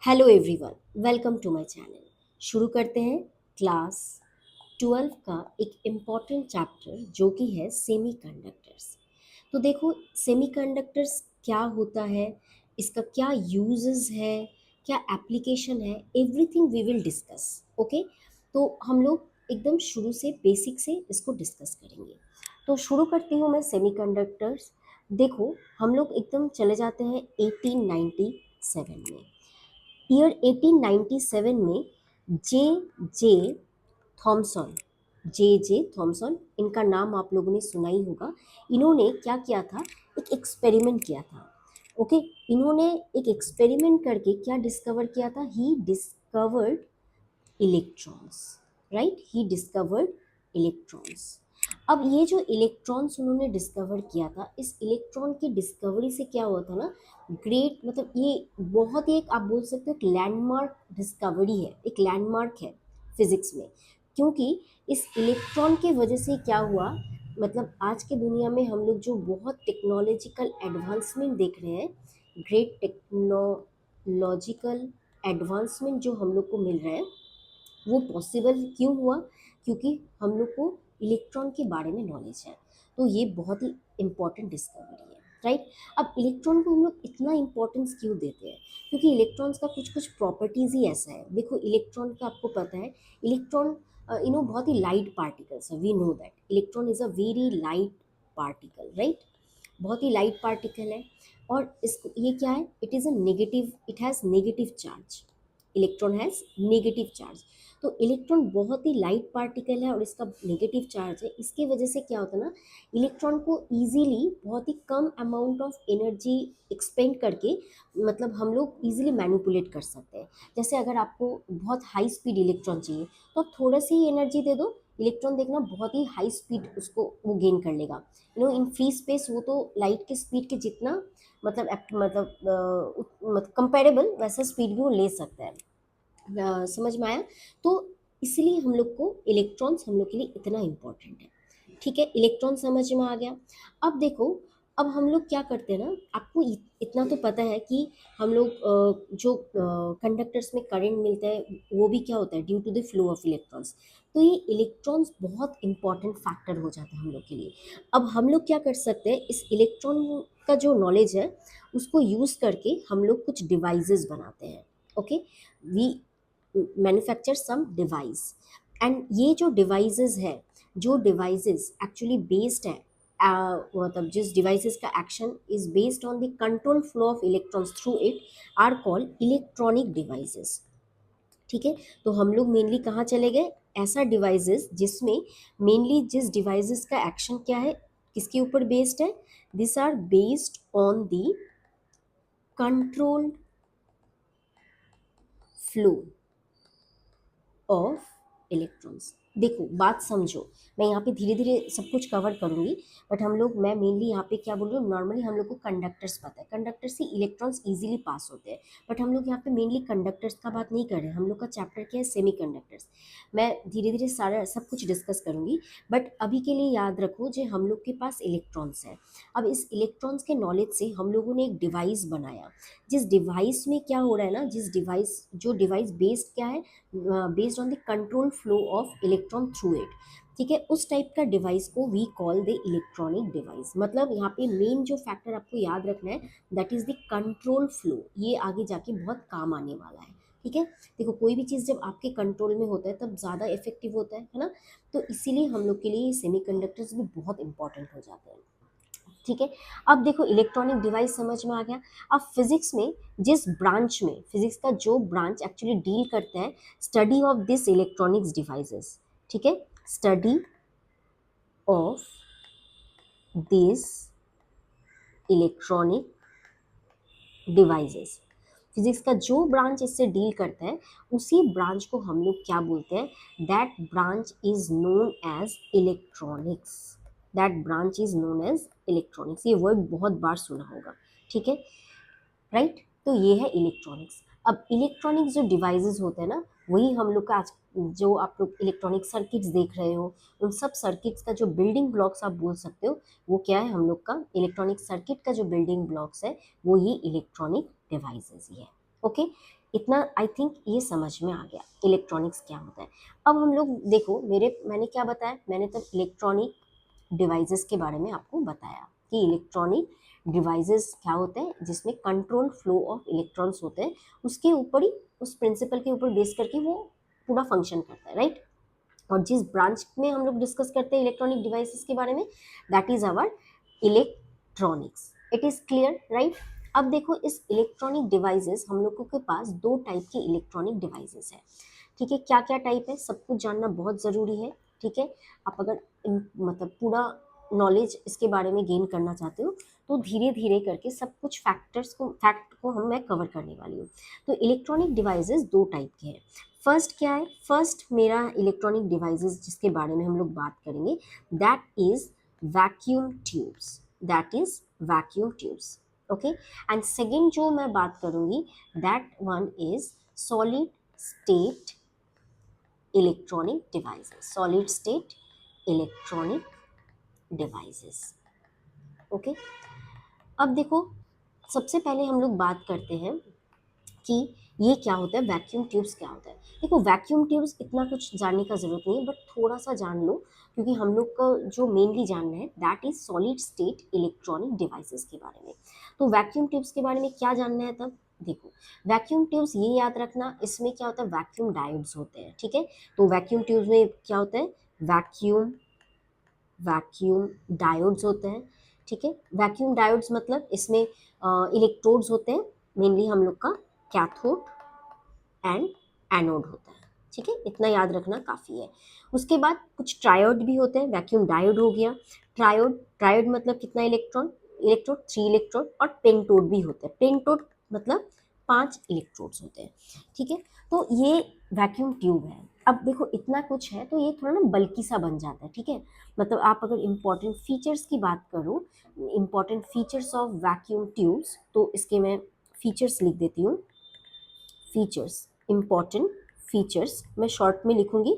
Hello everyone, welcome to my channel. शुरू करते हैं क्लास 12 का एक इम्पॉर्टेंट चैप्टर जो कि है सेमीकंडक्टर्स। तो देखो, सेमीकंडक्टर्स क्या होता है, इसका क्या यूजेस है, क्या एप्लीकेशन है, everything we will discuss. Okay, तो हम लोग एकदम शुरू से बेसिक से इसको डिस्कस करेंगे। तो शुरू करती हूँ मैं सेमीकंडक्टर्स। देखो, हम लोग एकदम चले जाते हैं 1897 में। ईयर 1897 में जे जे थॉमसन जे थॉमसन, इनका नाम आप लोगों ने सुना ही होगा। इन्होंने क्या किया था, एक एक्सपेरिमेंट किया था। ओके, इन्होंने एक एक्सपेरिमेंट करके क्या डिस्कवर किया था, he discovered electrons. Right, he discovered electrons. अब ये जो इलेक्ट्रॉन्स उन्होंने डिस्कवर किया था, इस इलेक्ट्रॉन की डिस्कवरी से क्या हुआ था ना, ग्रेट, मतलब ये बहुत ही एक, आप बोल सकते हो, एक लैंडमार्क डिस्कवरी है, एक लैंडमार्क है फिजिक्स में। क्योंकि इस इलेक्ट्रॉन के वजह से क्या हुआ, मतलब आज के दुनिया में हम लोग जो बहुत टेक्नोलॉजिकल एडवांसमेंट देख रहे हैं, ग्रेट टेक्नोलॉजिकल एडवांसमेंट जो हम लोग को मिल रहा है, वो पॉसिबल क्यों हुआ, क्योंकि हम लोग को इलेक्ट्रॉन के बारे में नॉलेज है। तो ये बहुत ही इम्पॉर्टेंट डिस्कवरी है। राइट, अब इलेक्ट्रॉन को हम लोग इतना इम्पोर्टेंस क्यों देते हैं, क्योंकि इलेक्ट्रॉन्स का कुछ कुछ प्रॉपर्टीज ही ऐसा है। देखो, इलेक्ट्रॉन का आपको पता है, इलेक्ट्रॉन बहुत ही लाइट पार्टिकल्स है। We know that electron is a very light particle. Right, बहुत ही लाइट पार्टिकल है। और इसको, ये क्या है, it is a negative, it has negative charge. Electron has negative charge. तो इलेक्ट्रॉन बहुत ही लाइट पार्टिकल है और इसका नेगेटिव चार्ज है। इसकी वजह से क्या होता है ना, इलेक्ट्रॉन को इजीली बहुत ही कम अमाउंट ऑफ एनर्जी एक्सपेंड करके, मतलब हम लोग इजीली मैनिपुलेट कर सकते हैं। जैसे अगर आपको बहुत हाई स्पीड इलेक्ट्रॉन चाहिए, तो आप थोड़ा सी ही एनर्जी दे दो, इलेक्ट्रॉन देखना बहुत ही हाई स्पीड उसको वो गेन कर लेगा। इन फ्री स्पेस वो तो लाइट के स्पीड के जितना, मतलब मतलब कंपेरेबल वैसा स्पीड भी वो ले सकता है। समझ में आया? तो इसलिए हम लोग को इलेक्ट्रॉन्स हम लोग के लिए इतना इम्पोर्टेंट है। ठीक है, इलेक्ट्रॉन समझ में आ गया। अब देखो, अब हम लोग क्या करते हैं ना, आपको इतना तो पता है कि हम लोग जो कंडक्टर्स में करंट मिलता है, वो भी क्या होता है, due to the flow of electrons. तो ये इलेक्ट्रॉन्स बहुत इंपॉर्टेंट फैक्टर हो जाता है हम लोग के लिए। अब हम लोग क्या कर सकते हैं, इस इलेक्ट्रॉन का जो नॉलेज है, उसको यूज़ करके हम लोग कुछ डिवाइसेस बनाते हैं। Okay, we manufacture some device. And ये जो डिवाइसेस है, जो डिवाइसेस एक्चुअली बेस्ड है, मतलब जिस डिवाइसेस का action is based on the control flow of electrons through it, are called electronic devices. ठीक है, तो हम लोग मेनली कहाँ चले गए, ऐसा डिवाइसेस जिसमें मेनली जिस डिवाइसेस का एक्शन क्या है, किसके ऊपर बेस्ड है, this are based on the controlled flow of electrons. देखो, बात समझो, मैं यहाँ पे धीरे धीरे सब कुछ कवर करूंगी। बट मैं मेनली यहाँ पे क्या बोल रही हूँ, नॉर्मली हम लोग को कंडक्टर्स पता है, कंडक्टर से इलेक्ट्रॉन्स इजीली पास होते हैं। बट हम लोग यहाँ पे मेनली कंडक्टर्स का बात नहीं कर रहे हैं, हम लोग का चैप्टर क्या है, सेमी कंडक्टर्स। मैं धीरे धीरे सारा सब कुछ डिस्कस करूंगी। बट अभी के लिए याद रखो, जो हम लोग के पास इलेक्ट्रॉन्स है, अब इस इलेक्ट्रॉन्स के नॉलेज से हम लोगों ने एक डिवाइस बनाया। जिस डिवाइस में क्या हो रहा है ना, जो डिवाइस बेस्ड क्या है, based on the control flow of electron through it. ठीक है, उस टाइप का डिवाइस को we call the electronic device. मतलब यहाँ पे मेन जो फैक्टर आपको याद रखना है, that is the control flow. ये आगे जाके बहुत काम आने वाला है। ठीक है, देखो, कोई भी चीज़ जब आपके कंट्रोल में होता है तब ज़्यादा इफेक्टिव होता है ना। तो इसीलिए हम लोग के लिए सेमीकंडक्टर्स भी बहुत इंपॉर्टेंट हो जाते हैं। ठीक है, अब देखो, इलेक्ट्रॉनिक डिवाइस समझ में आ गया। अब फिजिक्स में, जिस ब्रांच में, फिजिक्स का जो ब्रांच एक्चुअली डील करते हैं study of this electronics devices. ठीक है, study of this electronic devices, physics का जो ब्रांच इससे डील करता है, उसी ब्रांच को हम लोग क्या बोलते हैं, that branch is known as electronics. That branch is known as electronics. ये वर्ड बहुत बार सुना होगा। ठीक है, राइट। तो ये है इलेक्ट्रॉनिक्स। अब इलेक्ट्रॉनिक्स जो डिवाइसेस होते हैं ना, वही हम लोग का आज जो आप लोग इलेक्ट्रॉनिक सर्किट्स देख रहे हो, उन सब सर्किट्स का जो बिल्डिंग ब्लॉक्स आप बोल सकते हो, वो क्या है, हम लोग का इलेक्ट्रॉनिक सर्किट का जो बिल्डिंग ब्लॉक्स है, वो ये इलेक्ट्रॉनिक डिवाइसेस ही है। ओके, इतना आई थिंक ये समझ में आ गया इलेक्ट्रॉनिक्स क्या होता है। अब हम लोग देखो, मैंने क्या बताया, मैंने तब इलेक्ट्रॉनिक डिवाइसेस के बारे में आपको बताया कि इलेक्ट्रॉनिक डिवाइसेस क्या होते हैं, जिसमें कंट्रोल फ्लो ऑफ इलेक्ट्रॉन्स होते हैं, उसके ऊपर ही, उस प्रिंसिपल के ऊपर बेस करके वो पूरा फंक्शन करता है, राइट। और जिस ब्रांच में हम लोग डिस्कस करते हैं इलेक्ट्रॉनिक डिवाइसेस के बारे में, that is our electronics. It is clear, right. अब देखो, इस इलेक्ट्रॉनिक डिवाइसेस, हम लोगों के पास दो टाइप के इलेक्ट्रॉनिक डिवाइसेस है, ठीक है। क्या क्या टाइप है, सब कुछ जानना बहुत ज़रूरी है, ठीक है। आप अगर मतलब पूरा नॉलेज इसके बारे में गेन करना चाहते हो, तो धीरे धीरे करके सब कुछ फैक्ट को मैं कवर करने वाली हूँ। तो इलेक्ट्रॉनिक डिवाइसेस दो टाइप के हैं। फर्स्ट क्या है, फर्स्ट मेरा इलेक्ट्रॉनिक डिवाइसेस जिसके बारे में हम लोग बात करेंगे, that is vacuum tubes, that is vacuum tubes, okay. And second जो मैं बात करूंगी, that one is solid state electronic devices, solid state electronic devices, okay. अब देखो, सबसे पहले हम लोग बात करते हैं कि ये क्या होता है, वैक्यूम ट्यूब्स क्या होता है। देखो, वैक्यूम ट्यूब्स इतना कुछ जानने का ज़रूरत नहीं है, बट थोड़ा सा जान लो, क्योंकि हम लोग का जो मेनली जानना है, that is solid state electronic devices के बारे में। तो वैक्यूम ट्यूब्स के बारे में क्या जानना है तब देखो, वैक्यूम ट्यूब्स ये याद रखना, इसमें क्या होता है, वैक्यूम डायोड्स होते हैं, ठीक है। तो वैक्यूम ट्यूब्स में क्या होता है, वैक्यूम वैक्यूम डायोड्स होते हैं, ठीक है। वैक्यूम डायोड्स मतलब इसमें इलेक्ट्रोड्स होते हैं, मेनली हम लोग का कैथोड एंड एनोड होता है, ठीक है। इतना याद रखना काफ़ी है। उसके बाद कुछ ट्रायोड भी होते हैं, वैक्यूम डायोड हो गया, ट्रायोड, ट्रायोड मतलब कितना इलेक्ट्रॉन, इलेक्ट्रोड, 3 इलेक्ट्रोड। और पेंटोड भी होते हैं, पेंटोड मतलब 5 इलेक्ट्रोड्स होते हैं, ठीक है। तो ये वैक्यूम ट्यूब है। अब देखो, इतना कुछ है तो ये थोड़ा ना बल्कि सा बन जाता है, ठीक है। मतलब आप अगर इम्पॉर्टेंट फीचर्स की बात करो, important features of vacuum tubes, तो इसके मैं फीचर्स लिख देती हूँ, फीचर्स, इम्पॉर्टेंट फीचर्स मैं शॉर्ट में लिखूंगी।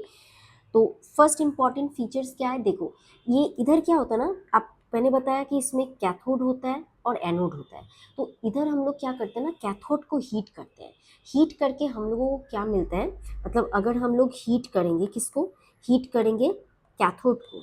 तो फर्स्ट इम्पॉर्टेंट फीचर्स क्या है, देखो, ये इधर क्या होता है ना, आप, मैंने बताया कि इसमें कैथोड होता है और एनोड होता है। तो इधर हम लोग क्या करते हैं ना, कैथोड को हीट करते हैं, हीट करके हम लोगों को क्या मिलता है, मतलब अगर हम लोग हीट करेंगे, किसको हीट करेंगे, कैथोड को,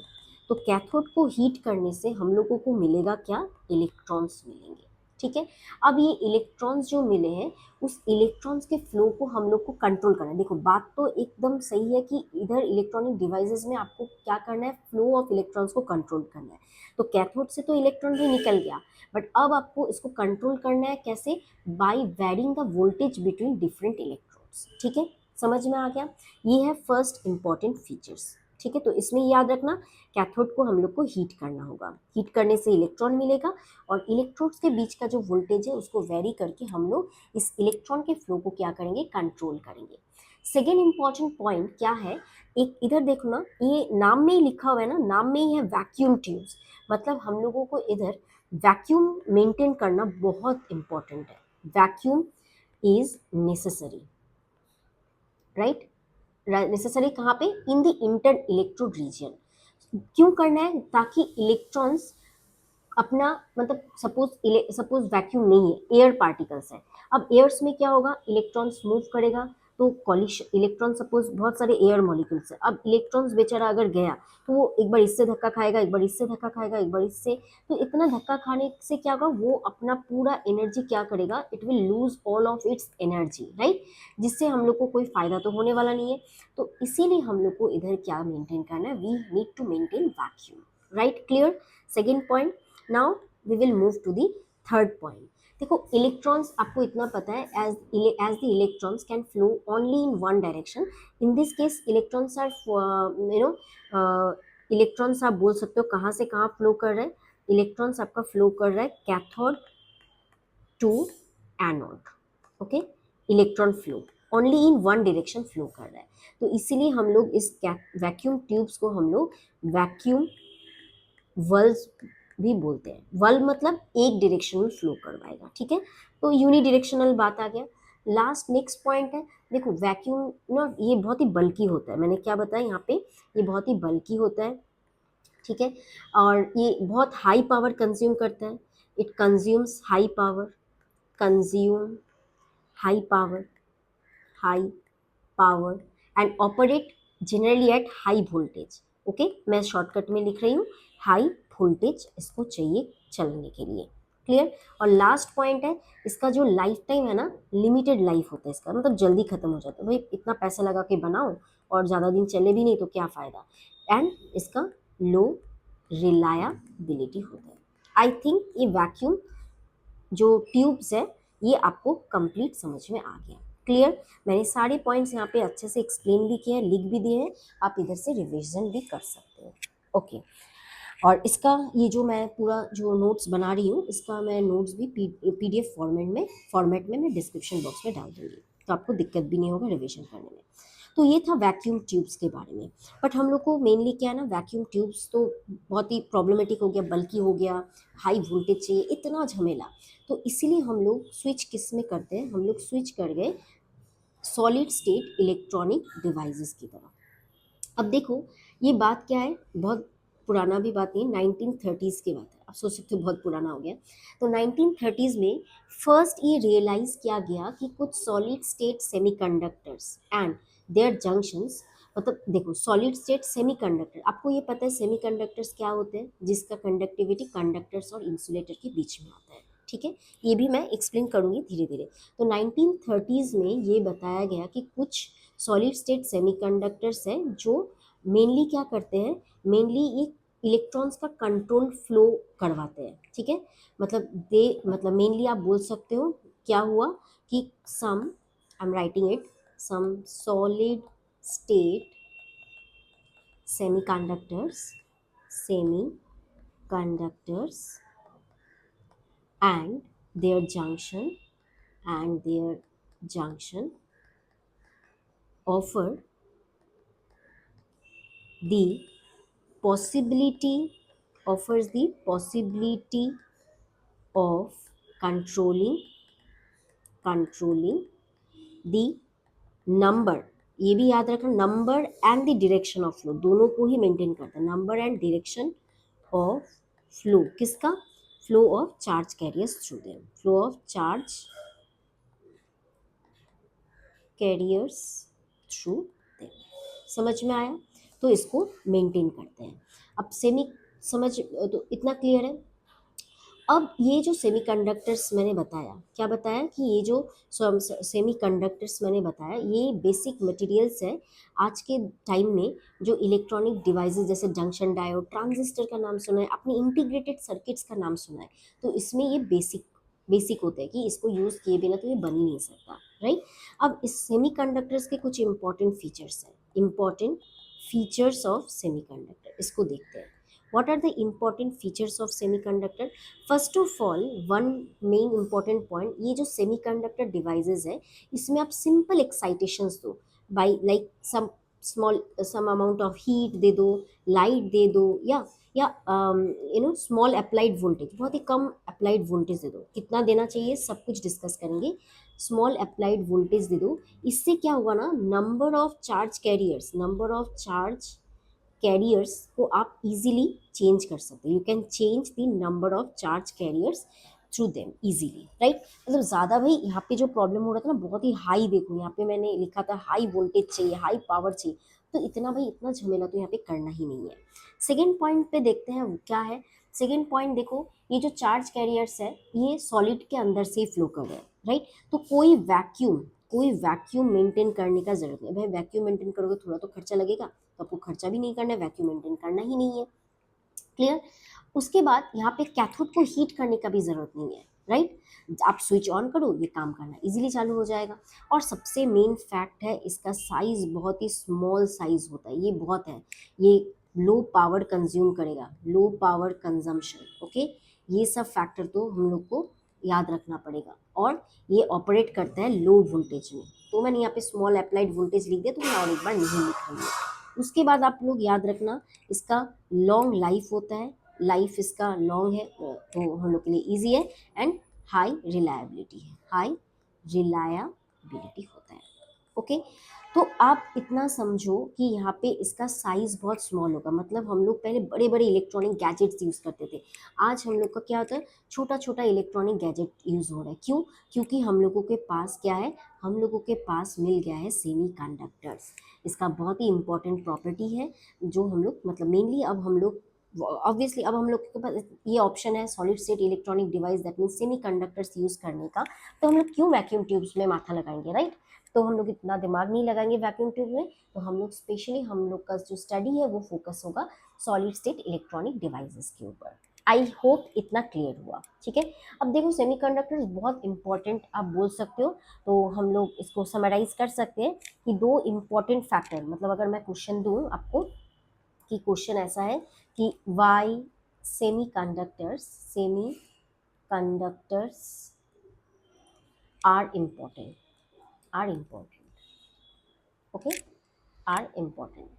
तो कैथोड को हीट करने से हम लोगों को मिलेगा क्या, इलेक्ट्रॉन्स मिलेंगे, ठीक है। अब ये इलेक्ट्रॉन्स जो मिले हैं, उस इलेक्ट्रॉन्स के फ्लो को हम लोग को कंट्रोल करना है। देखो, बात तो एकदम सही है कि इधर इलेक्ट्रॉनिक डिवाइसेस में आपको क्या करना है, फ्लो ऑफ इलेक्ट्रॉन्स को कंट्रोल करना है। तो कैथोड से तो इलेक्ट्रॉन भी निकल गया, बट अब आपको इसको कंट्रोल करना है, कैसे, by varying the voltage between different electrodes, ठीक है। समझ में आ गया, ये है फर्स्ट इंपॉर्टेंट फीचर्स, ठीक है। तो इसमें याद रखना, कैथोड को हम लोग को हीट करना होगा, हीट करने से इलेक्ट्रॉन मिलेगा, और इलेक्ट्रोड्स के बीच का जो वोल्टेज है उसको वेरी करके हम लोग इस इलेक्ट्रॉन के फ्लो को क्या करेंगे, कंट्रोल करेंगे। सेकेंड इंपॉर्टेंट पॉइंट क्या है, एक इधर देखो ना, ये नाम में ही लिखा हुआ है ना, नाम में ही है वैक्यूम ट्यूब्स, मतलब हम लोगों को इधर वैक्यूम मेंटेन करना बहुत इंपॉर्टेंट है। Vacuum is necessary, right. Necessary कहाँ पे, in the inter electrode region. क्यों करना है, ताकि इलेक्ट्रॉन्स अपना, मतलब सपोज वैक्यूम नहीं है, एयर पार्टिकल्स है। अब एयर्स में क्या होगा, इलेक्ट्रॉन्स मूव करेगा, तो कॉलिशन, इलेक्ट्रॉन, सपोज बहुत सारे एयर मॉलिक्यूल्स है, अब इलेक्ट्रॉन्स बेचारा अगर गया, तो वो एक बार इससे धक्का खाएगा, एक बार इससे धक्का खाएगा, एक बार इससे, तो इतना धक्का खाने से क्या होगा, वो अपना पूरा एनर्जी क्या करेगा, it will lose all of its energy, right. जिससे हम लोग को कोई फायदा तो होने वाला नहीं है। तो इसीलिए हम लोग को इधर क्या मेंटेन करना है, we need to maintain vacuum, right, clear. Second point. Now we will move to the third point. देखो, इलेक्ट्रॉन्स आपको इतना पता है, as the electrons can flow only in one direction. In this case electrons are, electrons आप बोल सकते हो कहाँ से कहाँ फ्लो कर रहे हैं, इलेक्ट्रॉन्स आपका फ्लो कर रहा है cathode to anode, okay. Electron flow only in one direction flow कर रहा है। तो इसीलिए हम लोग इस वैक्यूम ट्यूब्स को हम लोग वैक्यूम वर्ल्स भी बोलते हैं। वर्ल मतलब एक डायरेक्शन में फ्लो करवाएगा, ठीक है। तो यूनिडायरेक्शनल बात आ गया। लास्ट नेक्स्ट पॉइंट है, देखो, वैक्यूम ना ये बहुत ही बल्की होता है, मैंने क्या बताया यहाँ पे, ये बहुत ही बल्की होता है, ठीक है। और ये बहुत हाई पावर कंज्यूम करता है, it consumes high power, consume high power, high power and operate generally at high voltage. Okay, मैं शॉर्टकट में लिख रही हूँ, हाई वोल्टेज इसको चाहिए चलने के लिए। क्लियर। और लास्ट पॉइंट है, इसका जो लाइफ टाइम है ना, लिमिटेड लाइफ होता है इसका, मतलब जल्दी खत्म हो जाता है। भाई इतना पैसा लगा के बनाओ और ज़्यादा दिन चले भी नहीं तो क्या फ़ायदा। एंड इसका लो रिलायबिलिटी होता है। आई थिंक ये वैक्यूम जो ट्यूब्स है ये आपको कंप्लीट समझ में आ गया। क्लियर। मैंने सारे पॉइंट्स यहाँ पे अच्छे से एक्सप्लेन भी किए हैं, लिख भी दिए हैं, आप इधर से रिविजन भी कर सकते हो। ओके। और इसका ये जो मैं पूरा जो नोट्स बना रही हूँ, इसका मैं नोट्स भी पीडीएफ फॉर्मेट में मैं डिस्क्रिप्शन बॉक्स में डाल दूंगी, तो आपको दिक्कत भी नहीं होगा रिविजन करने में। तो ये था वैक्यूम ट्यूब्स के बारे में। बट हम लोग को मेनली क्या है ना, वैक्यूम ट्यूब्स तो बहुत ही प्रॉब्लमेटिक हो गया, बल्कि हो गया, हाई वोल्टेज चाहिए, इतना झमेला। तो इसीलिए हम लोग स्विच किस में करते हैं, हम लोग स्विच कर गए सॉलिड स्टेट इलेक्ट्रॉनिक डिवाइसेस की तरफ। अब देखो ये बात क्या है, बहुत पुराना भी बात नहीं, 1930s की बात है। आप सोच सकते हो बहुत पुराना हो गया। तो 1930s में फर्स्ट ये रियलाइज किया गया कि कुछ solid state semiconductors and their junctions, मतलब देखो सॉलिड स्टेट सेमीकंडक्टर, आपको ये पता है सेमीकंडक्टर्स क्या होते हैं, जिसका कंडक्टिविटी कंडक्टर्स और इंसुलेटर के बीच में आता है। ठीक है, ये भी मैं एक्सप्लेन करूंगी धीरे धीरे। तो 1930s में ये बताया गया कि कुछ सॉलिड स्टेट सेमीकंडक्टर्स हैं जो मेनली क्या करते हैं, मेनली ये इलेक्ट्रॉन्स का कंट्रोल फ्लो करवाते हैं। ठीक है, मतलब मेनली आप बोल सकते हो क्या हुआ कि some, I am writing it, some solid state semiconductors and their junction and their junction offer the offers the possibility of controlling the number, ये भी याद रखना, number and the direction of flow, दोनों को ही मेंटेन करता है, number and direction of flow, किसका, flow of charge carriers through them, flow of charge carriers through them. समझ में आया। तो इसको मेंटेन करते हैं। अब सेमी समझ, तो इतना क्लियर है। अब ये जो सेमीकंडक्टर्स मैंने बताया, क्या बताया कि ये जो सेमीकंडक्टर्स मैंने बताया, ये बेसिक मटेरियल्स है आज के टाइम में, जो इलेक्ट्रॉनिक डिवाइसेस जैसे जंक्शन डायोड, ट्रांजिस्टर का नाम सुना है आपने, इंटीग्रेटेड सर्किट्स का नाम सुना है। तो इसमें ये बेसिक होता है कि इसको यूज़ किए बिना तो ये बन ही नहीं सकता, राइट। अब इस सेमीकंडक्टर्स के कुछ इंपॉर्टेंट फीचर्स हैं, इंपॉर्टेंट फीचर्स ऑफ सेमीकंडक्टर, इसको देखते हैं। What are the important features of semiconductor? First of all, one main important point, ये जो semiconductor devices है, इसमें आप simple excitations दो, by like some amount of heat दे दो, light दे दो, या small applied voltage, बहुत ही कम applied voltage दे दो। कितना देना चाहिए सब कुछ डिस्कस करेंगे। स्मॉल अप्लाइड वोल्टेज दे दो, इससे क्या होगा ना, नंबर ऑफ चार्ज कैरियर्स को आप इजीली चेंज कर सकते हो। You can change the number of charge carriers through them easily, right. मतलब ज़्यादा भाई यहाँ पे जो प्रॉब्लम हो रहा था ना, बहुत ही हाई, देखो यहाँ पे मैंने लिखा था हाई वोल्टेज चाहिए, हाई पावर चाहिए, तो इतना झमेला तो यहाँ पे करना ही नहीं है। सेकेंड पॉइंट पे देखते हैं वो क्या है। सेकेंड पॉइंट देखो, ये जो चार्ज कैरियर्स है ये सॉलिड के अंदर से फ्लो कर रहे हैं, राइट। तो कोई वैक्यूम मेंटेन करने का जरूरत नहीं। भाई वैक्यूम मेंटेन करोगे थोड़ा तो खर्चा लगेगा, तो आपको खर्चा भी नहीं करना है, वैक्यूम मेंटेन करना ही नहीं है। क्लियर। उसके बाद यहाँ पे कैथोड को हीट करने का भी जरूरत नहीं है, राइट। आप स्विच ऑन करो, ये काम करना इजीली चालू हो जाएगा। और सबसे मेन फैक्ट है, इसका साइज बहुत ही स्मॉल साइज होता है, ये बहुत है, ये लो पावर कंज्यूम करेगा, लो पावर कंजम्पशन। ओके, ये सब फैक्टर तो हम लोग को याद रखना पड़ेगा। और ये ऑपरेट करता है लो वोल्टेज में, तो मैंने यहाँ पे स्मॉल अप्लाइड वोल्टेज लिख दिया, तो मैं और एक बार नहीं लिख रही हूँ। उसके बाद आप लोग याद रखना, इसका लॉन्ग लाइफ होता है, लाइफ इसका लॉन्ग है, तो हम लोग के लिए ईजी है। एंड हाई रिलायबिलिटी होता है। ओके, तो आप इतना समझो कि यहाँ पे इसका साइज बहुत स्मॉल होगा, मतलब हम लोग पहले बड़े बड़े इलेक्ट्रॉनिक गैजेट्स यूज़ करते थे, आज हम लोग का क्या होता है, छोटा छोटा इलेक्ट्रॉनिक गैजेट यूज़ हो रहा है। क्यों? क्योंकि हम लोगों के पास क्या है, हम लोगों के पास मिल गया है सेमी कंडक्टर्स। इसका बहुत ही इंपॉर्टेंट प्रॉपर्टी है जो हम लोग मतलब मेनली अब हम लोग ऑब्वियसली अब हम लोग के पास ये ऑप्शन है solid state electronic device that mean semi conductors use करने का। तो हम लोग क्यों वैक्यूम ट्यूब्स में माथा लगाएंगे, राइट? तो हम लोग इतना दिमाग नहीं लगाएंगे वैक्यूम ट्यूब में। तो हम लोग स्पेशली हम लोग का जो स्टडी है वो फोकस होगा सॉलिड स्टेट इलेक्ट्रॉनिक डिवाइसेस के ऊपर। आई होप इतना क्लियर हुआ, ठीक है। अब देखो सेमीकंडक्टर्स बहुत इंपॉर्टेंट आप बोल सकते हो, तो हम लोग इसको समराइज कर सकते हैं कि दो इंपॉर्टेंट फैक्टर, मतलब अगर मैं क्वेश्चन दूँ आपको कि क्वेश्चन ऐसा है कि why semi conductors are important, are important, okay, are important.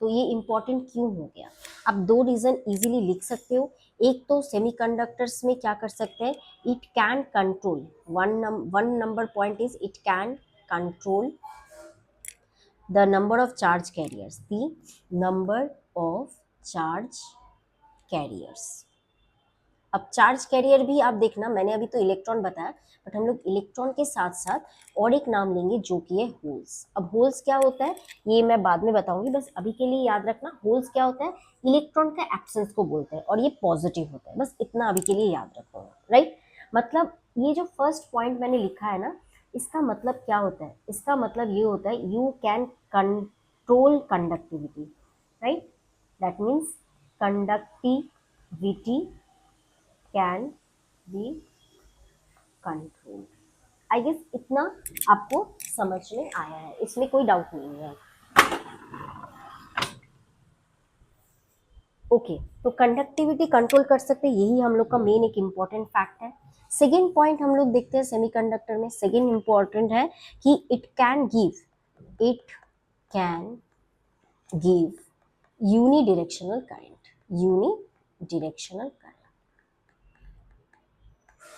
तो ये इम्पोर्टेंट क्यों हो गया? आप दो रीजन इजीली लिख सकते हो। एक तो सेमीकंडक्टर्स में क्या कर सकते हैं, it can control one number point is it can control the number of charge carriers, the number of charge carriers. अब चार्ज कैरियर भी आप देखना, मैंने अभी तो इलेक्ट्रॉन बताया, बट हम लोग इलेक्ट्रॉन के साथ साथ और एक नाम लेंगे जो कि है होल्स। अब होल्स क्या होता है ये मैं बाद में बताऊंगी, बस अभी के लिए याद रखना होल्स क्या होता है, इलेक्ट्रॉन का एब्सेंस को बोलते हैं और ये पॉजिटिव होता है, बस इतना अभी के लिए याद रखो, राइट। मतलब ये जो फर्स्ट पॉइंट मैंने लिखा है ना, इसका मतलब क्या होता है, इसका मतलब ये होता है you can control conductivity, right, that means conductivity can be control. I guess इतना आपको समझ में आया है, इसमें कोई डाउट नहीं है। ओके, तो कंडक्टिविटी कंट्रोल कर सकते हैं, यही हम लोग का मेन एक इम्पॉर्टेंट फैक्ट है। सेकेंड पॉइंट हम लोग देखते हैं सेमीकंडक्टर में, सेकेंड इम्पॉर्टेंट है कि it can give unidirectional current, unidirectional current,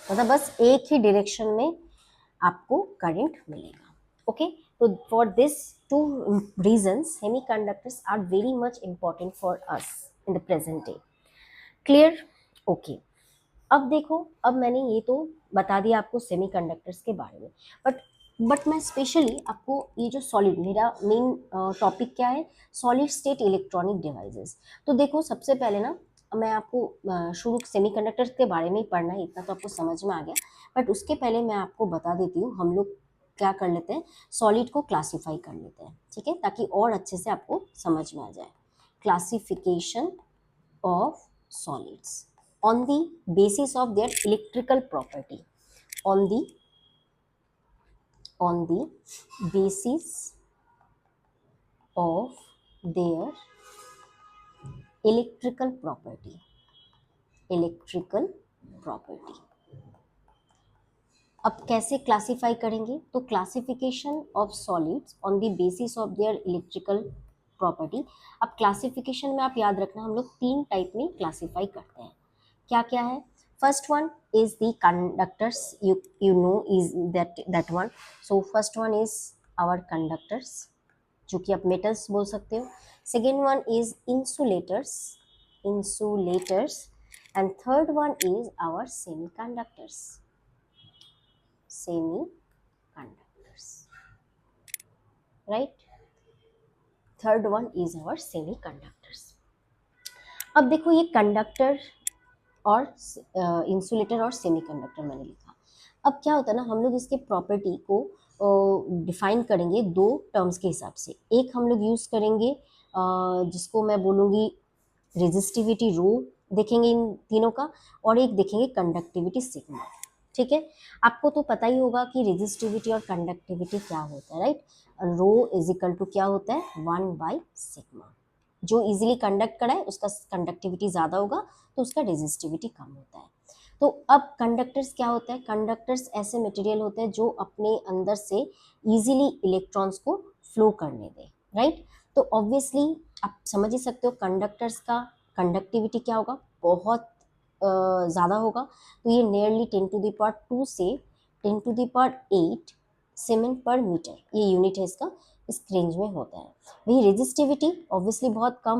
मतलब बस एक ही डायरेक्शन में आपको करंट मिलेगा, ओके। तो for this two reasons semiconductors are very much important for us in the present day. Clear? Okay. अब देखो, अब मैंने ये तो बता दिया आपको सेमीकंडक्टर्स के बारे में, बट मैं स्पेशली आपको ये जो सॉलिड, मेरा मेन टॉपिक क्या है, सॉलिड स्टेट इलेक्ट्रॉनिक डिवाइसेस। तो देखो सबसे पहले ना मैं आपको शुरू सेमीकंडक्टर्स के बारे में ही पढ़ना है, इतना तो आपको समझ में आ गया, बट उसके पहले मैं आपको बता देती हूँ हम लोग क्या कर लेते हैं, सॉलिड को क्लासीफाई कर लेते हैं, ठीक है, ताकि और अच्छे से आपको समझ में आ जाए। Classification of solids on the basis of their electrical property, on the basis of their electrical property, electrical property। अब कैसे क्लासिफाई करेंगे, तो classification of solids on the basis of their electrical property. अब क्लासिफिकेशन में आप याद रखना हम लोग तीन टाइप में क्लासिफाई करते हैं। क्या क्या है? First one is the conductors, you know is that one। so first one is our conductors, जो कि आप मेटल्स बोल सकते हो। Second one is insulators, insulators, and third one is our semiconductors, semiconductors, right? Third one is our semiconductors। अब देखो ये conductor और इंसुलेटर और सेमीकंडक्टर मैंने लिखा। अब क्या होता है ना, हम लोग इसके प्रॉपर्टी को डिफाइन करेंगे दो टर्म्स के हिसाब से। एक हम लोग यूज करेंगे जिसको मैं बोलूँगी रेजिस्टिविटी रो देखेंगे इन तीनों का, और एक देखेंगे कंडक्टिविटी सिग्मा, ठीक है। आपको तो पता ही होगा कि रेजिस्टिविटी और कंडक्टिविटी क्या होता है, right. Rho is equal to क्या होता है, 1/सिग्मा। जो इजीली कंडक्ट कराए उसका कंडक्टिविटी ज़्यादा होगा तो उसका रेजिस्टिविटी कम होता है। तो अब कंडक्टर्स क्या होता है, कंडक्टर्स ऐसे मटेरियल होते हैं जो अपने अंदर से इजीली इलेक्ट्रॉन्स को फ्लो करने दे, राइट। तो ऑब्वियसली आप समझ ही सकते हो कंडक्टर्स का कंडक्टिविटी क्या होगा, बहुत ज़्यादा होगा। तो ये नियरली 10⁻² से 10⁻8 सीमेंट पर मीटर, ये यूनिट है इसका। इस रेंज में होता है। वही रेजिस्टिविटी ऑब्वियसली बहुत कम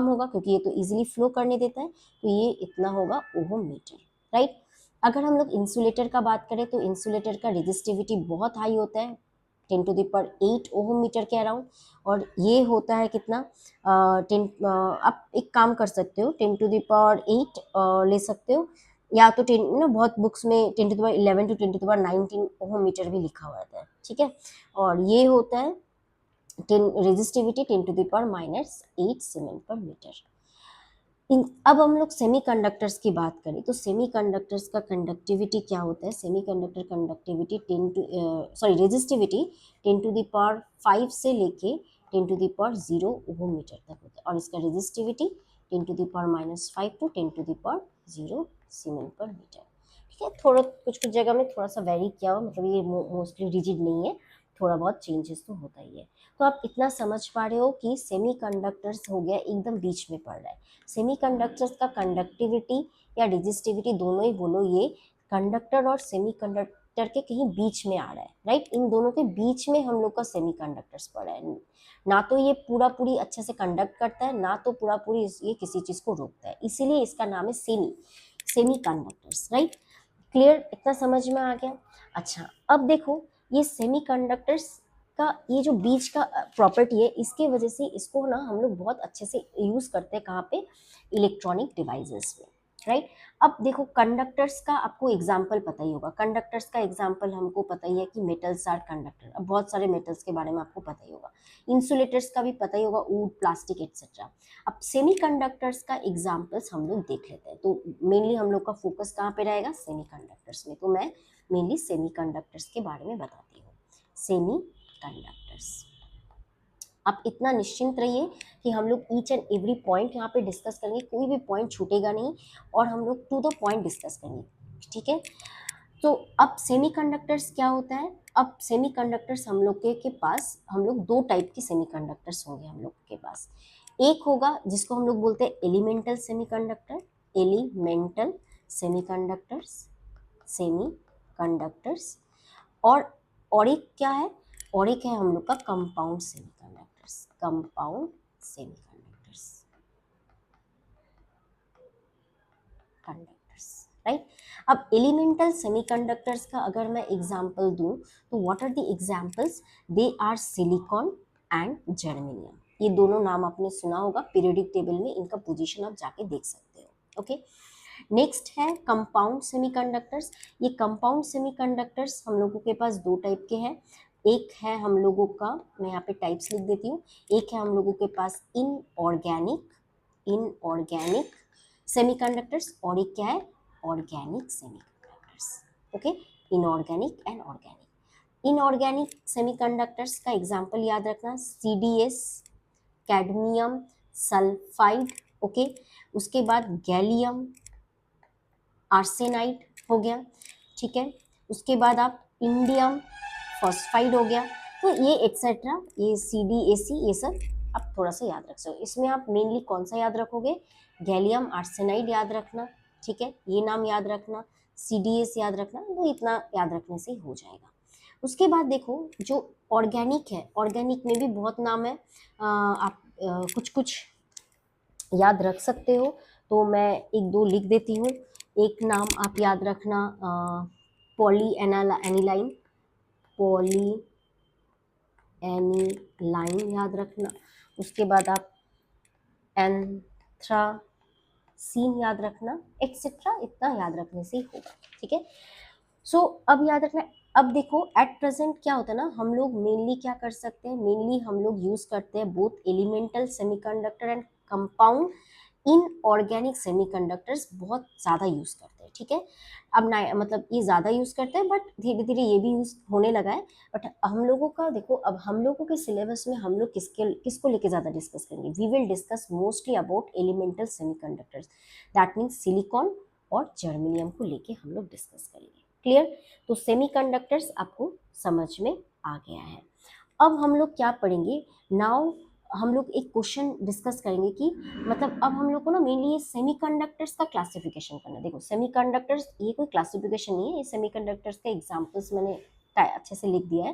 होगा क्योंकि ये तो इजीली फ्लो करने देता है, तो ये इतना होगा ओहम मीटर, राइट। अगर हम लोग इंसुलेटर का बात करें तो इंसुलेटर का रेजिस्टिविटी बहुत हाई होता है, 10⁸ ओहम मीटर के अराउंड, और ये होता है कितना, 10, आप एक काम कर सकते हो 10⁸ ले सकते हो, या तो 10 ना, बहुत बुक्स में 10⁻11 to 10⁻19 ओहम मीटर भी लिखा हुआ रहता है, ठीक है। और ये होता है 10 रेजिस्टिविटी 10⁻⁻8 सीमेंस पर मीटर। अब हम लोग सेमीकंडक्टर्स की बात करें तो सेमीकंडक्टर्स का कंडक्टिविटी क्या होता है, सेमीकंडक्टर कंडक्टिविटी रेजिस्टिविटी 10⁵ से लेके 10⁻0 ओहम मीटर तक होता है, और इसका रेजिस्टिविटी 10⁻⁻5 to 10⁻0 सीमेंस पर मीटर, ठीक है। थोड़ा कुछ जगह में थोड़ा सा वेरी किया हुआ, मतलब ये मोस्टली रिजिड नहीं है, थोड़ा बहुत चेंजेस तो होता ही है। तो आप इतना समझ पा रहे हो कि सेमीकंडक्टर्स हो गया एकदम बीच में पड़ रहा है। सेमीकंडक्टर्स का कंडक्टिविटी या रेजिस्टिविटी दोनों ही बोलो, ये कंडक्टर और सेमीकंडक्टर के कहीं बीच में आ रहा है, राइट। इन दोनों के बीच में हम लोग का सेमीकंडक्टर्स पड़ा है, ना तो ये पूरी अच्छे से कंडक्ट करता है, ना तो पूरी ये किसी चीज को रोकता है, इसीलिए इसका नाम है सेमीकंडक्टर्स, राइट। क्लियर, इतना समझ में आ गया। अच्छा, अब देखो ये सेमीकंडक्टर्स का ये जो बीच का प्रॉपर्टी है, इसके वजह से इसको ना हम लोग बहुत अच्छे से यूज करते हैं, कहाँ पे, इलेक्ट्रॉनिक डिवाइसेस में, राइट। अब देखो कंडक्टर्स का आपको एग्जांपल पता ही होगा, कंडक्टर्स का एग्जांपल हमको पता ही है कि मेटल्स आर कंडक्टर, अब बहुत सारे मेटल्स के बारे में आपको पता ही होगा, इंसुलेटर्स का भी पता ही होगा, वुड, प्लास्टिक एक्सेट्रा। अब सेमीकंडक्टर्स का एग्जांपल्स हम लोग देख लेते हैं, तो मेनली हम लोग का फोकस कहाँ पे रहेगा, सेमीकंडक्टर्स में, तो मैं मेनली सेमीकंडक्टर्स के बारे में बताती हूँ। सेमीकंडक्टर्स, आप इतना निश्चिंत रहिए कि हम लोग ईच एंड एवरी पॉइंट यहाँ पे डिस्कस करेंगे, कोई भी पॉइंट छूटेगा नहीं, और हम लोग टू द पॉइंट डिस्कस करेंगे, ठीक है। तो अब सेमीकंडक्टर्स क्या होता है, अब सेमीकंडक्टर्स हम लोग के पास हम लोग दो टाइप के सेमीकंडक्टर्स होंगे हम लोग के पास। एक होगा जिसको हम लोग बोलते हैं elemental semiconductor, elemental semiconductors, semiconductors, और एक क्या है, और एक है हम लोग का compound semiconductors, compound semiconductors, conductors, right. अब एलिमेंटल सेमीकंडक्टर्स का अगर मैं एग्जांपल दूं तो what are the examples, they are silicon and germanium, ये दोनों नाम आपने सुना होगा, पीरियोडिक टेबल में इनका पोजीशन आप जाके देख सकते हो, ओके। नेक्स्ट है कंपाउंड सेमीकंडक्टर्स, ये कंपाउंड सेमीकंडक्टर्स हम लोगों के पास दो टाइप के हैं, एक है हम लोगों का, मैं यहाँ पे टाइप्स लिख देती हूँ, एक है हम लोगों के पास इनऑर्गेनिक सेमीकंडक्टर्स, और एक क्या है, organic semiconductors, okay. Inorganic and organic. Inorganic semiconductors का एग्जांपल याद रखना, सीडीएस, कैडमियम सल्फाइड, ओके। उसके बाद गैलियम आर्सेनाइड हो गया, ठीक है। उसके बाद आप इंडियम फॉस्फाइड हो गया, तो ये एक्सेट्रा, ये CdAc, ये सब आप थोड़ा सा याद रख सकते हो। इसमें आप मेनली कौन सा याद रखोगे, गैलियम आर्सेनाइड याद रखना, ठीक है, ये नाम याद रखना, CdAc याद रखना, तो इतना याद रखने से हो जाएगा। उसके बाद देखो जो ऑर्गेनिक है, ऑर्गेनिक में भी बहुत नाम है, आप कुछ कुछ याद रख सकते हो, तो मैं एक दो लिख देती हूँ। एक नाम आप याद रखना, पॉली एनिलाइन, पॉली एनिलाइन याद रखना। उसके बाद आप एंथ्रासीन याद रखना, एक्सेट्रा, इतना याद रखने से होगा, ठीक है। सो अब याद रखना, अब देखो एट प्रेजेंट क्या होता है ना, हम लोग मेनली क्या कर सकते हैं, मेनली हम लोग यूज करते हैं both elemental semiconductor and compound inorganic semiconductors, बहुत ज़्यादा यूज करते हैं, ठीक है। अब ना मतलब ये ज़्यादा यूज करते हैं, बट धीरे धीरे ये भी यूज होने लगा है। बट हम लोगों का देखो, अब हम लोगों के सिलेबस में हम लोग किसको लेके ज़्यादा डिस्कस करेंगे, we will discuss mostly about elemental semiconductors, that means silicon और जर्मेनियम को लेके हम लोग डिस्कस करेंगे, क्लियर। तो सेमीकंडक्टर्स आपको समझ में आ गया है। अब हम लोग क्या पढ़ेंगे, नाउ हम लोग एक क्वेश्चन डिस्कस करेंगे कि मतलब अब हम लोग को ना मेनली ये सेमीकंडक्टर्स का क्लासिफिकेशन करना है। देखो सेमीकंडक्टर्स ये कोई क्लासिफिकेशन नहीं है, ये सेमीकंडक्टर्स के एग्जांपल्स मैंने अच्छे से लिख दिया है,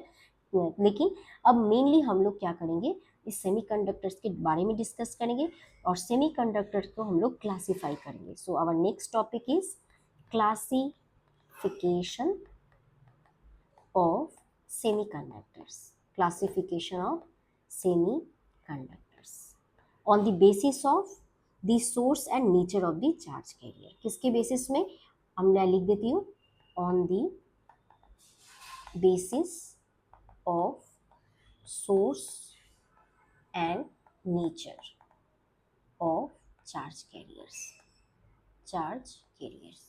लेकिन अब मेनली हम लोग क्या करेंगे, इस सेमीकंडक्टर्स के बारे में डिस्कस करेंगे और सेमीकंडक्टर्स को हम लोग क्लासीफाई करेंगे. So our next topic is classification of semiconductors. Classification of semiconductors on the basis of the source and nature of the charge carrier. किसके बेसिस में, मैं लिख देती हूँ, on the basis of source and nature of charge carriers. charge carriers.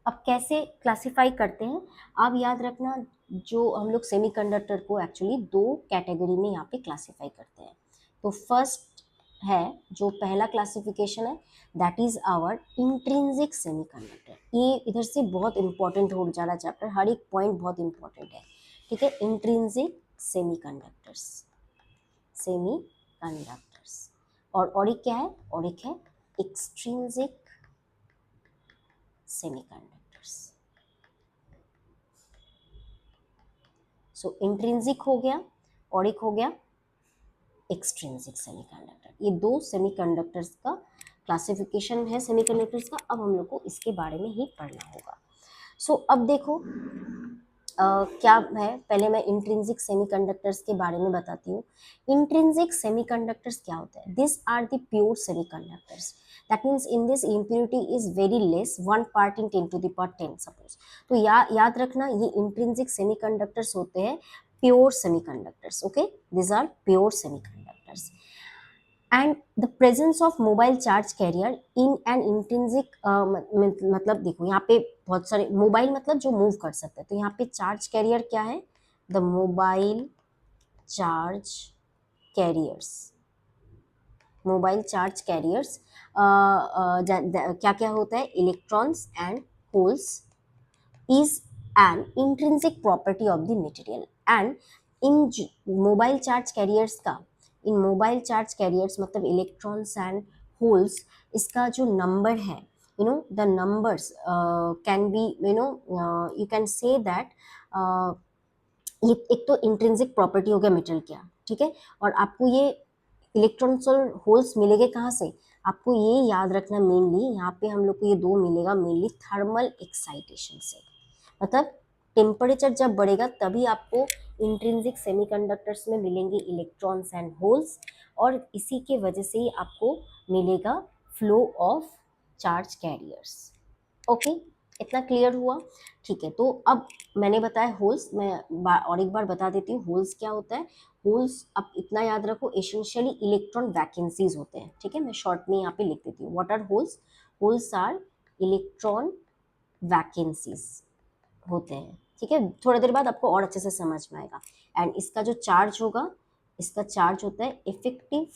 अब कैसे classify करते हैं, आप याद रखना, जो हम लोग सेमीकंडक्टर को एक्चुअली दो कैटेगरी में यहाँ पे क्लासिफाई करते हैं. तो फर्स्ट है, जो पहला क्लासिफिकेशन है, that is our intrinsic semiconductor. ये इधर से बहुत इंपॉर्टेंट हो जा रहा चैप्टर, हर एक पॉइंट बहुत इंपॉर्टेंट है. ठीक है, इंट्रिंसिक सेमीकंडक्टर्स. सेमीकंडक्टर्स और एक क्या है, और एक है एक्सट्रिंसिक सेमीकंडक्टर्स. सो इंट्रिंसिक हो गया और एक हो गया एक्सट्रिंसिक सेमीकंडक्टर. ये दो सेमीकंडक्टर्स का क्लासिफिकेशन है सेमीकंडक्टर्स का. अब हम लोग को इसके बारे में ही पढ़ना होगा. सो अब देखो क्या है, पहले मैं इंट्रिंसिक सेमीकंडक्टर्स के बारे में बताती हूँ. इंट्रिंसिक सेमीकंडक्टर्स क्या होता है, this are the pure semiconductors. That means in this impurity is very less, 1 part in 10 to the power 10 suppose. तो याद रखना, ये इंट्रिंसिक सेमीकंडक्टर्स होते हैं pure semiconductors. Okay, this are pure semiconductors. And the presence of mobile charge carrier in an intrinsic, मतलब देखो यहाँ पे बहुत सारे मोबाइल, मतलब जो मूव कर सकते हैं. तो यहाँ पे चार्ज कैरियर क्या है, the mobile charge carriers. Mobile charge carriers क्या क्या होता है, electrons and holes is an intrinsic property of the material. And in mobile charge carriers का, इन मोबाइल चार्ज कैरियर्स मतलब इलेक्ट्रॉन्स एंड होल्स, इसका जो नंबर है, you know the numbers can be, you can say that, ये एक तो intrinsic property हो गया मेटल क्या. ठीक है, और आपको ये इलेक्ट्रॉन्स और होल्स मिलेंगे कहाँ से, आपको ये याद रखना, मेनली यहाँ पे हम लोग को ये दो मिलेगा मेनली थर्मल एक्साइटेशन से. मतलब टेम्परेचर जब बढ़ेगा तभी आपको इंट्रिंसिक सेमीकंडक्टर्स में मिलेंगे इलेक्ट्रॉन्स एंड होल्स, और इसी के वजह से ही आपको मिलेगा flow of charge carriers. Okay, इतना क्लियर हुआ. ठीक है, तो अब मैंने बताया होल्स, मैं और एक बार बता देती हूँ होल्स क्या होता है. होल्स अब इतना याद रखो, एसेंशियली इलेक्ट्रॉन वैकेंसीज होते हैं. ठीक है, मैं शॉर्ट में यहाँ पे लिख देती हूँ, what are holes. Holes are electron vacancies होते हैं. ठीक है, थोड़ी देर बाद आपको और अच्छे से समझ में आएगा. एंड इसका जो चार्ज होगा, इसका चार्ज होता है इफेक्टिव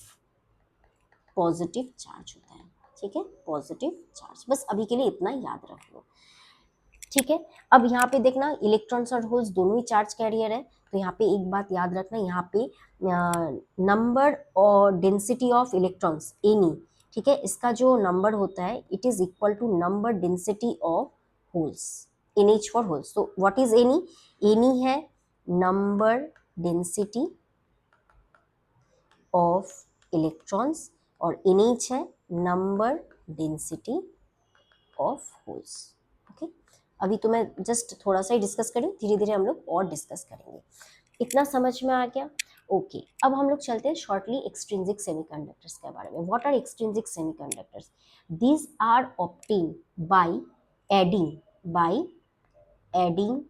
पॉजिटिव चार्ज होता है. ठीक है, पॉजिटिव चार्ज. बस अभी के लिए इतना याद रख लो. ठीक है, अब यहाँ पे देखना, इलेक्ट्रॉन्स और होल्स दोनों ही चार्ज कैरियर है. तो यहाँ पे एक बात याद रखना, यहाँ पे नंबर और डेंसिटी ऑफ इलेक्ट्रॉन्स एनी. ठीक है, इसका जो नंबर होता है, it is equal to number density of holes, NH for holes. तो व्हाट इज एनी, एनी है नंबर डेंसिटी ऑफ इलेक्ट्रॉन्स और NH है number density of holes. Okay, अभी तो मैं जस्ट थोड़ा सा ही डिस्कस करी, धीरे धीरे हम लोग और डिस्कस करेंगे. इतना समझ में आ गया. ओके, अब हम लोग चलते हैं शॉर्टली एक्सट्रिंसिक सेमीकंडक्टर्स के बारे में. What are extrinsic semiconductors, these are obtain by adding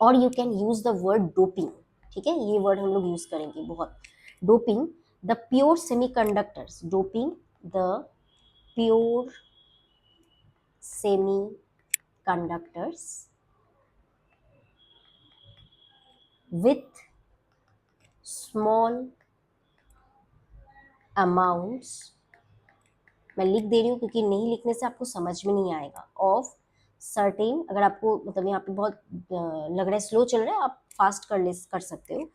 or you can use the word doping. ठीक है, ये वर्ड हम लोग यूज करेंगे बहुत. Doping the pure semiconductors, doping the pure semiconductors with small amounts, मैं लिख दे रही हूँ क्योंकि नहीं लिखने से आपको समझ में नहीं आएगा, ऑफ सर्टेन. अगर आपको मतलब यहाँ पे बहुत लग रहा है स्लो चल रहा है, आप फास्ट कर सकते हो.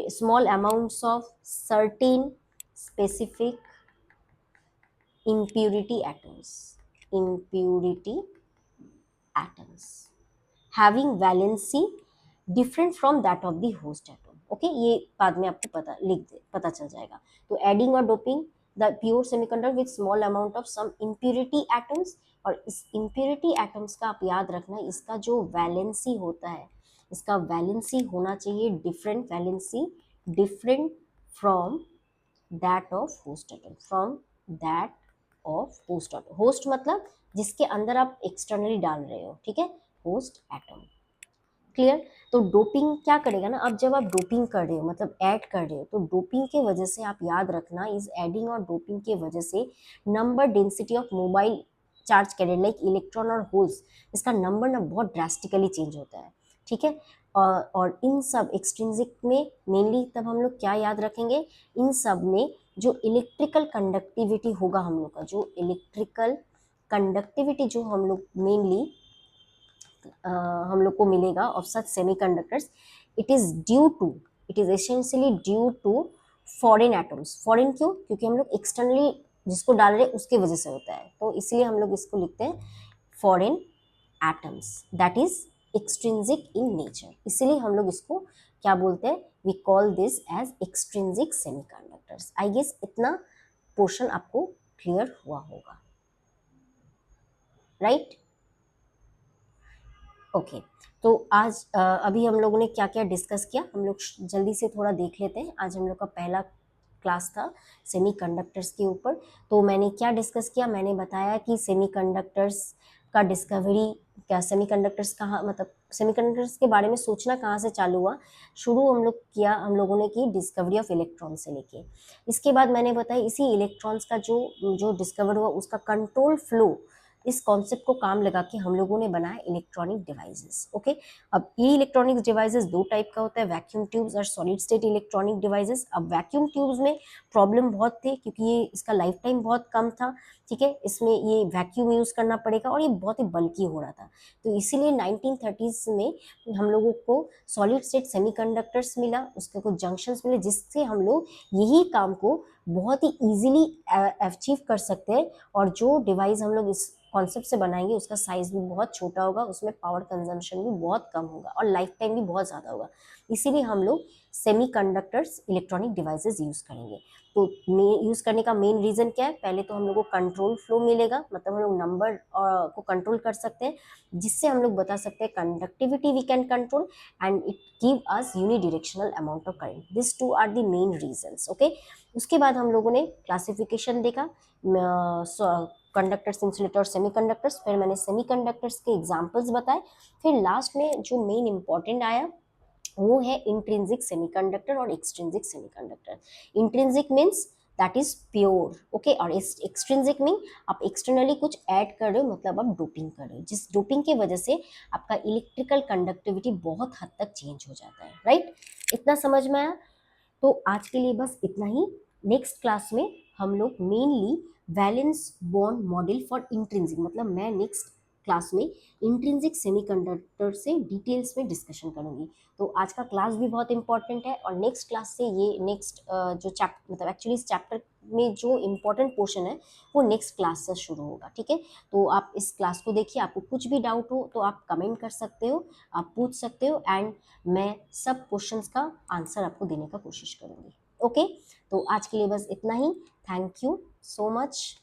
Small amounts of certain specific impurity atoms having valency different from that of the host atom. Okay, ये बाद में आपको पता चल जाएगा। तो एडिंग और doping the pure semiconductor with small amount of some impurity atoms. और इस इम्प्योरिटी एटम्स का आप याद रखना, इसका जो वैलेंसी होता है, इसका वैलेंसी होना चाहिए different valency, different from that of host atom, from that of host atom. Host मतलब जिसके अंदर आप एक्सटर्नली डाल रहे हो, ठीक है, होस्ट एटम। क्लियर। तो डोपिंग क्या करेगा ना, अब जब आप डोपिंग कर रहे हो मतलब ऐड कर रहे हो, तो डोपिंग के वजह से आप याद रखना, इस एडिंग और डोपिंग के वजह से number density of mobile charge career like electron और होल्स, इसका नंबर ना बहुत ड्रास्टिकली चेंज होता है, ठीक है। और इन सब एक्सट्रिंसिक में मेनली तब हम लोग क्या याद रखेंगे, इन सब में जो इलेक्ट्रिकल कंडक्टिविटी होगा हम लोग का, जो इलेक्ट्रिकल कंडक्टिविटी जो हम लोग मेनली हम लोग को मिलेगा of such semiconductors, it is due to, it is essentially due to foreign atoms. Foreign क्यों, क्योंकि हम लोग एक्सटर्नली जिसको डाल रहे हैं उसके वजह से होता है, तो इसलिए हम लोग इसको लिखते हैं foreign atoms, that is extrinsic in nature. इसीलिए हम लोग इसको क्या बोलते हैं, we call this as extrinsic semiconductors. I guess इतना पोर्शन आपको क्लियर हुआ होगा, राइट। ओके, तो आज अभी हम लोगों ने क्या क्या डिस्कस किया, हम लोग जल्दी से थोड़ा देख लेते हैं। आज हम लोग का पहला क्लास था सेमीकंडक्टर्स के ऊपर। तो मैंने क्या डिस्कस किया, मैंने बताया कि सेमीकंडक्टर्स का डिस्कवरी क्या, सेमीकंडक्टर्स कहाँ, मतलब सेमीकंडक्टर्स के बारे में सोचना कहाँ से चालू हुआ। शुरू हम लोगों ने की डिस्कवरी ऑफ इलेक्ट्रॉन से लेके। इसके बाद मैंने बताया इसी इलेक्ट्रॉन्स का जो जो डिस्कवर हुआ उसका कंट्रोल फ्लो, इस कॉन्सेप्ट को काम लगा के हम लोगों ने बनाया इलेक्ट्रॉनिक डिवाइसेस। ओके, अब ये इलेक्ट्रॉनिक डिवाइसेस दो टाइप का होता है, वैक्यूम ट्यूब्स और सॉलिड स्टेट इलेक्ट्रॉनिक डिवाइसेस। अब वैक्यूम ट्यूब्स में प्रॉब्लम बहुत थे क्योंकि ये इसका लाइफ टाइम बहुत कम था, ठीक है, इसमें ये वैक्यूम यूज करना पड़ेगा और ये बहुत ही बल्कि हो रहा था। तो इसीलिए 1930s में हम लोगों को सॉलिड स्टेट सेमीकंडक्टर्स मिला, उसके कुछ जंक्शंस मिले, जिससे हम लोग यही काम को बहुत ही इजीली अचीव कर सकते हैं। और जो डिवाइस हम लोग इस कॉन्सेप्ट से बनाएंगे उसका साइज भी बहुत छोटा होगा, उसमें पावर कंजम्पशन भी बहुत कम होगा और लाइफ टाइम भी बहुत ज़्यादा होगा। इसीलिए हम लोग सेमीकंडक्टर्स इलेक्ट्रॉनिक डिवाइसेस यूज़ करेंगे। तो यूज़ करने का मेन रीज़न क्या है, पहले तो हम लोग को कंट्रोल फ्लो मिलेगा, मतलब हम लोग नंबर को कंट्रोल कर सकते हैं, जिससे हम लोग बता सकते हैं conductivity we can control and it give us unidirectional amount of current. This two are the main reasons. Okay, उसके बाद हम लोगों ने क्लासिफिकेशन देखा, कंडक्टर्स, इंसुलेटर और सेमीकंडक्टर्स, फिर मैंने सेमीकंडक्टर्स के एग्जांपल्स बताए, फिर लास्ट में जो मेन इंपॉर्टेंट आया वो है इंट्रिंसिक सेमीकंडक्टर और extrinsic semiconductor. Intrinsic means that is pure, okay, और एक्सट्रिंसिक मीन आप एक्सटर्नली कुछ ऐड कर रहे हो, मतलब आप डोपिंग कर रहे हो, जिस डोपिंग की वजह से आपका इलेक्ट्रिकल कंडक्टिविटी बहुत हद तक चेंज हो जाता है, राइट। इतना समझ में आया। तो आज के लिए बस इतना ही। नेक्स्ट क्लास में हम लोग mainly valence bond model for intrinsic, मतलब मैं नेक्स्ट क्लास में इंट्रिंसिक सेमीकंडक्टर से डिटेल्स में डिस्कशन करूंगी। तो आज का क्लास भी बहुत इंपॉर्टेंट है और नेक्स्ट क्लास से ये नेक्स्ट जो चैप्टर, मतलब एक्चुअली इस चैप्टर में जो इम्पोर्टेंट पोर्शन है वो नेक्स्ट क्लास से शुरू होगा, ठीक है। तो आप इस क्लास को देखिए, आपको कुछ भी डाउट हो तो आप कमेंट कर सकते हो, आप पूछ सकते हो, एंड मैं सब क्वेश्चंस का आंसर आपको देने का कोशिश करूंगी। ओके, तो आज के लिए बस इतना ही। Thank you so much.